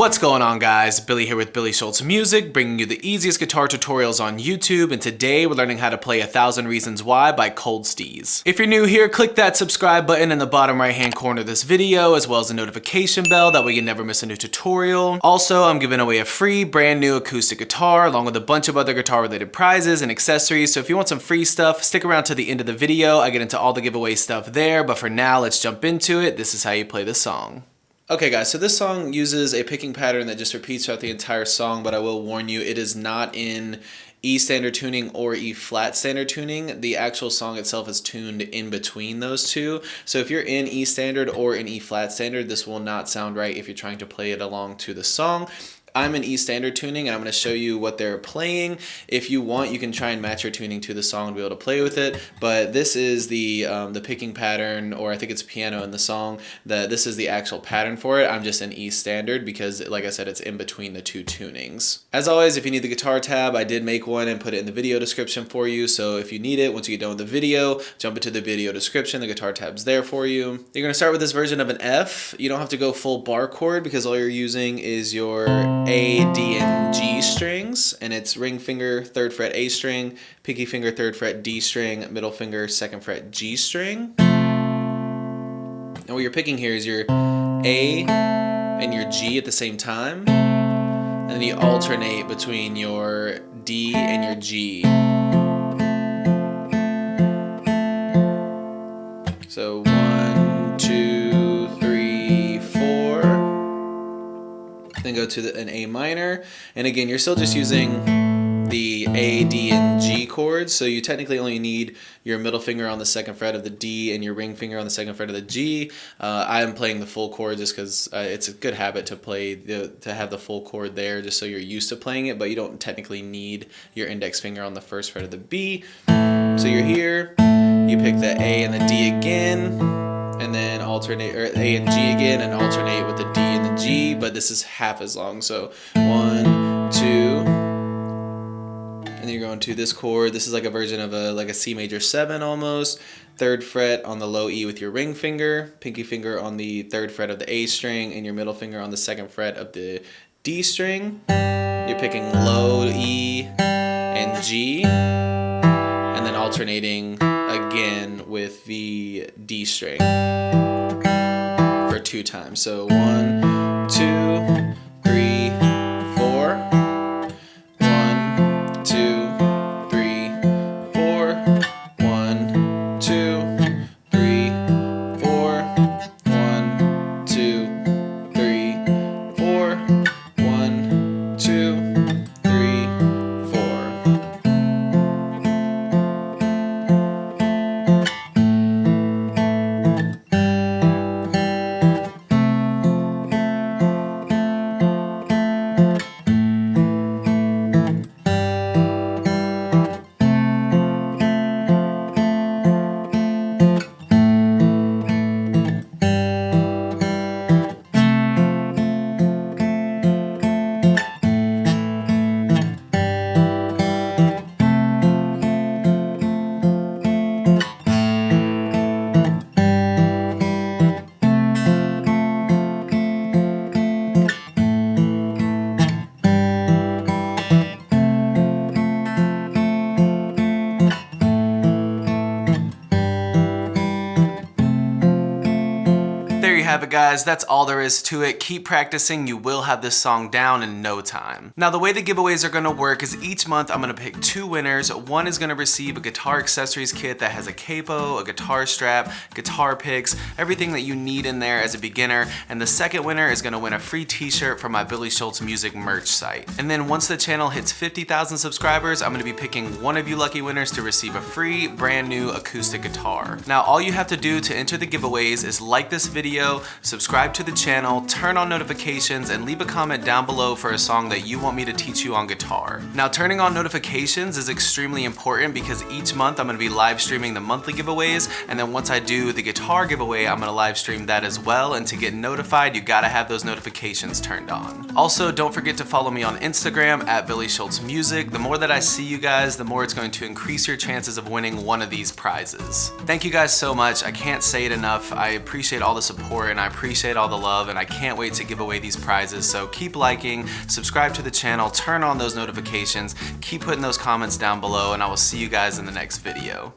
What's going on, guys? Billy here with Billy Schultz Music, bringing you the easiest guitar tutorials on YouTube, and today we're learning how to play 1,000 Reasons Why by ColdSteeze. If you're new here, click that subscribe button in the bottom right hand corner of this video, as well as the notification bell, that way you never miss a new tutorial. Also, I'm giving away a free brand new acoustic guitar, along with a bunch of other guitar related prizes and accessories, so if you want some free stuff, stick around to the end of the video. I get into all the giveaway stuff there, but for now, let's jump into it. This is how you play the song. Okay guys, so this song uses a picking pattern that just repeats throughout the entire song, but I will warn you, it is not in E standard tuning or E flat standard tuning. The actual song itself is tuned in between those two. So if you're in E standard or in E flat standard, this will not sound right if you're trying to play it along to the song. I'm in E standard tuning and I'm going to show you what they're playing. If you want, you can try and match your tuning to the song and be able to play with it, but this is the picking pattern, or I think it's piano in the song, this is the actual pattern for it. I'm just in E standard because, like I said, it's in between the two tunings. As always, if you need the guitar tab, I did make one and put it in the video description for you, so if you need it, once you get done with the video, jump into the video description, the guitar tab's there for you. You're going to start with this version of an F. You don't have to go full bar chord because all you're using is your A, D, and G strings, and it's ring finger, 3rd fret A string, pinky finger, 3rd fret D string, middle finger, 2nd fret G string. And what you're picking here is your A and your G at the same time, and then you alternate between your D and your G. So 1, 2, 3, 4. Then go to an A minor, and again you're still just using the A, D, and G chords, so you technically only need your middle finger on the 2nd fret of the D and your ring finger on the 2nd fret of the G. I am playing the full chord just because it's a good habit to play to have the full chord there, just so you're used to playing it, but you don't technically need your index finger on the 1st fret of the B. So you're here, you pick the A and the D again, and then alternate, or A and G again, and alternate with the D and the G, but this is half as long. So 1, 2, and then you're going to this chord. This is like a version of a C major 7 almost. 3rd fret on the low E with your ring finger, pinky finger on the 3rd fret of the A string, and your middle finger on the 2nd fret of the D string. You're picking low E and G, and then alternating again with the D string for 2 times. So 1, 2, 3, 4. 1, 2, 3, 4. 1, 2, 3, 4. 1, 2, 3, 4. 1, 2, 3, 4. Have it, guys. That's all there is to it. Keep practicing. You will have this song down in no time. Now, the way the giveaways are going to work is each month I'm going to pick 2 winners. One is going to receive a guitar accessories kit that has a capo, a guitar strap, guitar picks, everything that you need in there as a beginner. And the second winner is going to win a free t-shirt from my Billy Schultz Music merch site. And then once the channel hits 50,000 subscribers, I'm going to be picking one of you lucky winners to receive a free brand new acoustic guitar. Now, all you have to do to enter the giveaways is like this video, subscribe to the channel, turn on notifications, and leave a comment down below for a song that you want me to teach you on guitar. Now, turning on notifications is extremely important because each month I'm going to be live streaming the monthly giveaways, and then once I do the guitar giveaway, I'm going to live stream that as well, and to get notified, you gotta have those notifications turned on. Also, don't forget to follow me on Instagram at billyshultzmusic. The more that I see you guys, the more it's going to increase your chances of winning one of these prizes. Thank you guys so much. I can't say it enough. I appreciate all the support, and I appreciate all the love, and I can't wait to give away these prizes. So keep liking, subscribe to the channel, turn on those notifications, keep putting those comments down below, and I will see you guys in the next video.